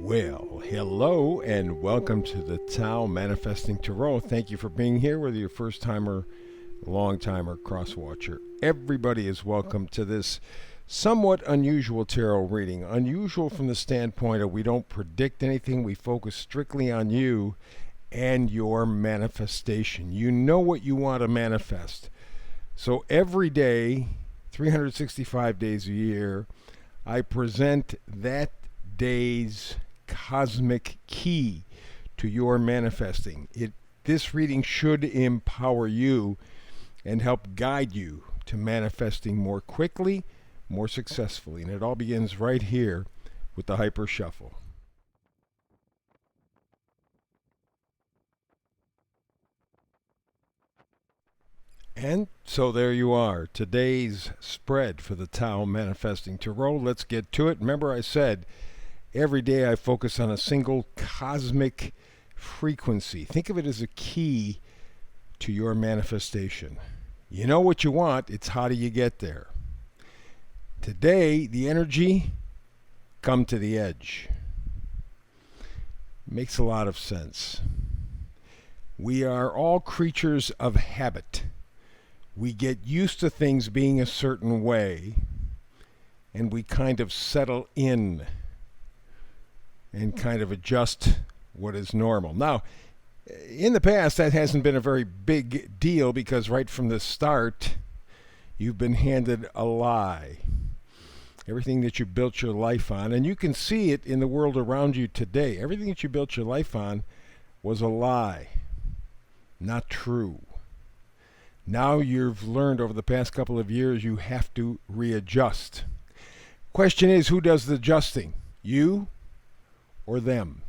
Well, hello and welcome to the Tao Manifesting Tarot. Thank you for being here, whether you're first timer, long timer, cross watcher. Everybody is welcome to this somewhat unusual tarot reading. Unusual from the standpoint of we don't predict anything, we focus strictly on you and your manifestation. You know what you want to manifest. So every day, 365 days a year, I present that day's cosmic key to your manifesting. This reading should empower you and help guide you to manifesting more quickly, more successfully. And it all begins right here with the Hyper Shuffle. And so there you are, today's spread for the Tao Manifesting Tarot. Let's get to it. Remember I said every day I focus on a single cosmic frequency. Think of it as a key to your manifestation. You know what you want, it's how do you get there? Today, the energy, come to the edge. Makes a lot of sense. We are all creatures of habit. We get used to things being a certain way, and we kind of settle in and kind of adjust what is normal. Now, in the past, that hasn't been a very big deal because right from the start, you've been handed a lie. Everything that you built your life on, and you can see it in the world around you today. Everything that you built your life on was a lie, not true. Now you've learned over the past couple of years you have to readjust. Question is, who does the adjusting? You or them?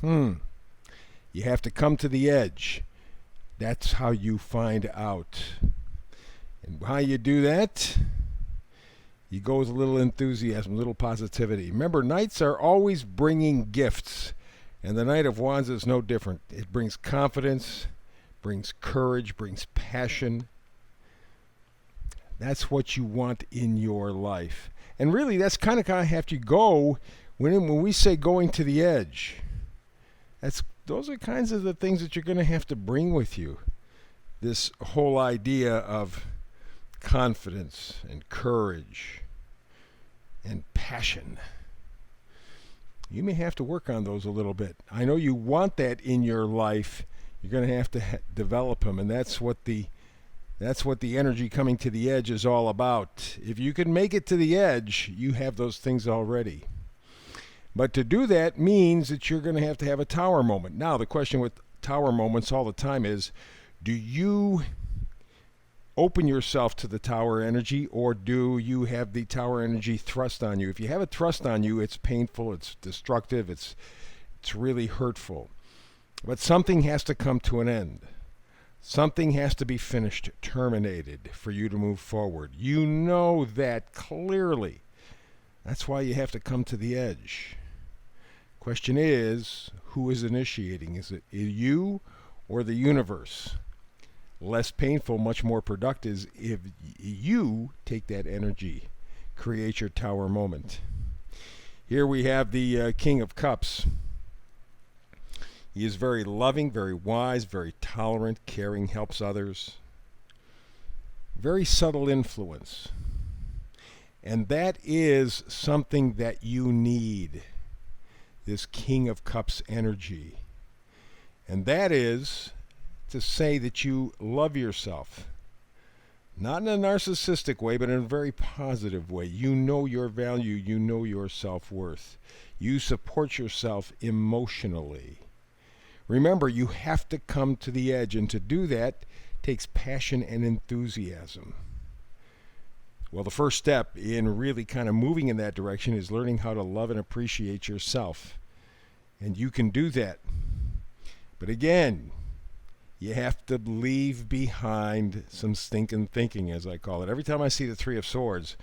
You have to come to the edge. That's how you find out. And how you do that? You go with a little enthusiasm, a little positivity. Remember, nights are always bringing gifts, and the Knight of Wands is no different. It brings confidence, brings courage, brings passion. That's what you want in your life. And really, that's kind of how you have to go when we say going to the edge. Those are kinds of the things that you're going to have to bring with you. This whole idea of confidence and courage and passion. You may have to work on those a little bit. I know you want that in your life. You're going to have to develop them, and that's what the energy coming to the edge is all about. If you can make it to the edge, you have those things already. But to do that means that you're going to have a tower moment. Now, the question with tower moments all the time is, do you open yourself to the tower energy, or do you have the tower energy thrust on you? If you have it thrust on you, it's painful, it's destructive, it's really hurtful. But something has to come to an end. Something has to be finished, terminated, for you to move forward. You know that clearly. That's why you have to come to the edge. Question is, who is initiating? Is it you or the universe? Less painful, much more productive if you take that energy, create your tower moment. Here we have the King of Cups. He is very loving, very wise, very tolerant, caring, helps others. Very subtle influence. And that is something that you need, this King of Cups energy. And that is to say that you love yourself. Not in a narcissistic way, but in a very positive way. You know your value, you know your self-worth. You support yourself emotionally. Remember, you have to come to the edge, and to do that takes passion and enthusiasm. Well, the first step in really kind of moving in that direction is learning how to love and appreciate yourself. And you can do that. But again, you have to leave behind some stinking thinking, as I call it. Every time I see the Three of Swords,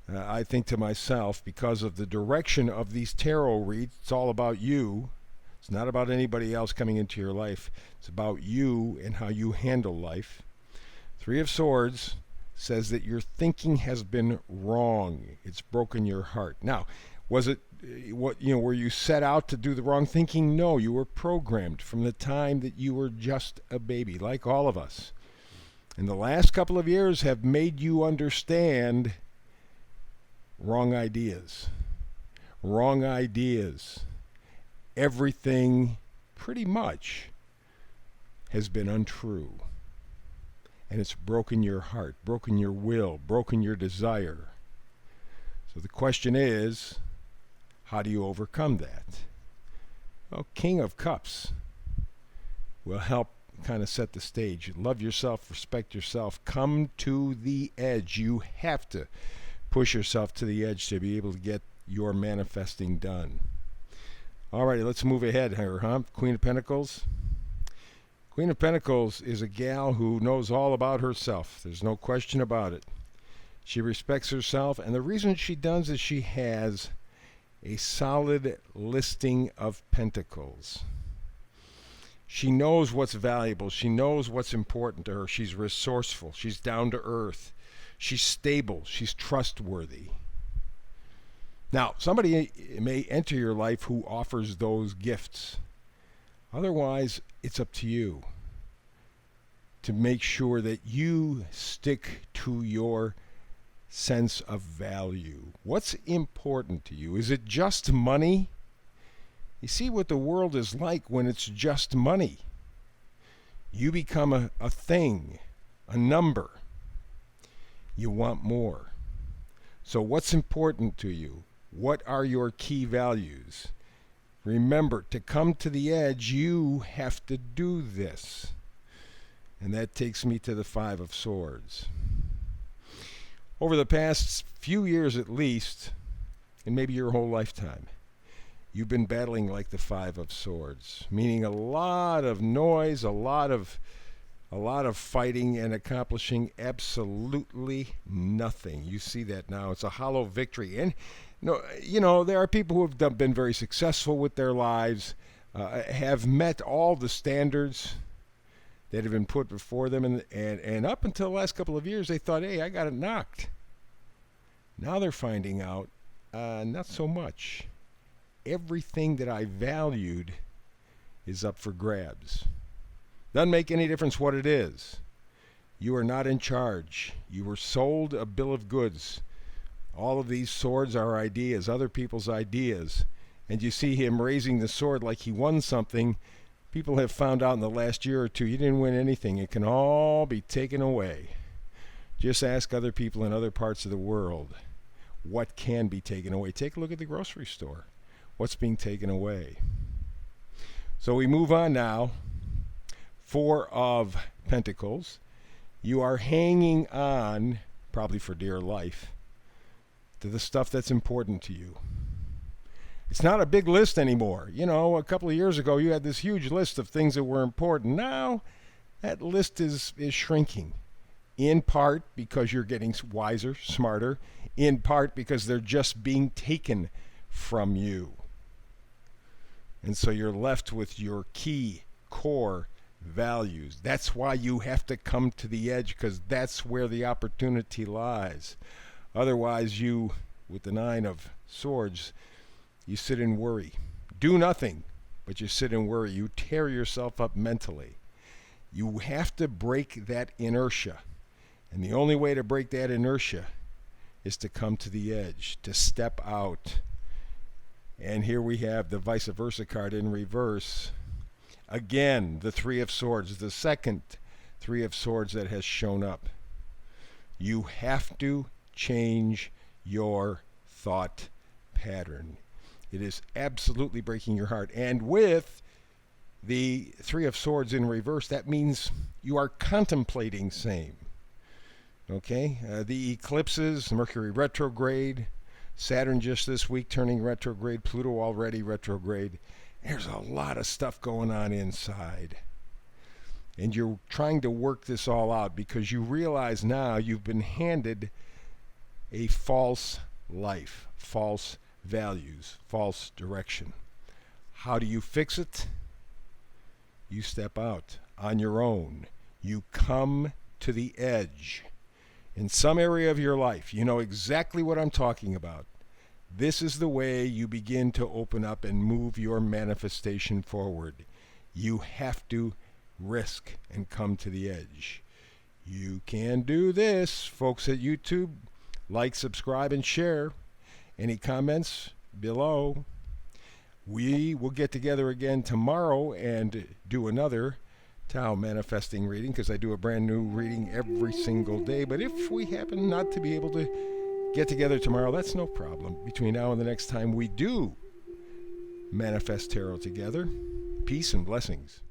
I think to myself, because of the direction of these tarot reads, it's all about you. It's not about anybody else coming into your life. It's about you and how you handle life. Three of Swords says that your thinking has been wrong. It's broken your heart. Now, was it were you set out to do the wrong thinking? No, you were programmed from the time that you were just a baby, like all of us. And the last couple of years have made you understand wrong ideas. Wrong ideas. Everything, pretty much, has been untrue. And it's broken your heart, broken your will, broken your desire. So the question is, how do you overcome that? Well, King of Cups will help kind of set the stage. Love yourself, respect yourself, come to the edge. You have to push yourself to the edge to be able to get your manifesting done. All righty, let's move ahead here, huh? Queen of Pentacles. Queen of Pentacles is a gal who knows all about herself. There's no question about it. She respects herself, and the reason she does is she has a solid listing of pentacles. She knows what's valuable. She knows what's important to her. She's resourceful. She's down to earth. She's stable. She's trustworthy. Now, somebody may enter your life who offers those gifts. Otherwise, it's up to you to make sure that you stick to your sense of value. What's important to you? Is it just money? You see what the world is like when it's just money. You become a thing, a number. You want more. So what's important to you? What are your key values? Remember, to come to the edge, you have to do this. And that takes me to the Five of Swords. Over the past few years at least, and maybe your whole lifetime, you've been battling like the Five of Swords, meaning a lot of noise, a lot of fighting and accomplishing absolutely nothing. You see that now. It's a hollow victory. And there are people who have been very successful with their lives, have met all the standards that have been put before them, and up until the last couple of years, they thought, hey, I got it knocked. Now they're finding out, not so much. Everything that I valued is up for grabs. Doesn't make any difference what it is. You are not in charge. You were sold a bill of goods. All of these swords are ideas, other people's ideas. And you see him raising the sword like he won something. People have found out in the last year or two, you didn't win anything. It can all be taken away. Just ask other people in other parts of the world what can be taken away. Take a look at the grocery store. What's being taken away? So we move on now. Four of Pentacles. You are hanging on, probably for dear life, to the stuff that's important to you. It's not a big list anymore. A couple of years ago, you had this huge list of things that were important. Now, that list is shrinking. In part because you're getting wiser, smarter. In part because they're just being taken from you. And so you're left with your key core values. That's why you have to come to the edge, because that's where the opportunity lies. Otherwise, you, with the Nine of Swords, you sit and worry. Do nothing, but you sit and worry. You tear yourself up mentally. You have to break that inertia. And the only way to break that inertia is to come to the edge, to step out. And here we have the vice versa card in reverse. Again, the Three of Swords, the second Three of Swords that has shown up. You have to change your thought pattern. It is absolutely breaking your heart. And with the Three of Swords in reverse, that means you are contemplating same. Okay? The eclipses, Mercury retrograde, Saturn just this week turning retrograde, Pluto already retrograde. There's a lot of stuff going on inside. And you're trying to work this all out because you realize now you've been handed a false life, false values, false direction. How do you fix it? You step out on your own. You come to the edge. In some area of your life, you know exactly what I'm talking about. This is the way you begin to open up and move your manifestation forward. You have to risk and come to the edge. You can do this, folks at YouTube. Like, subscribe, and share. Any comments below? We will get together again tomorrow and do another Tao manifesting reading, because I do a brand new reading every single day. But if we happen not to be able to get together tomorrow, that's no problem. Between now and the next time we do manifest tarot together, peace and blessings.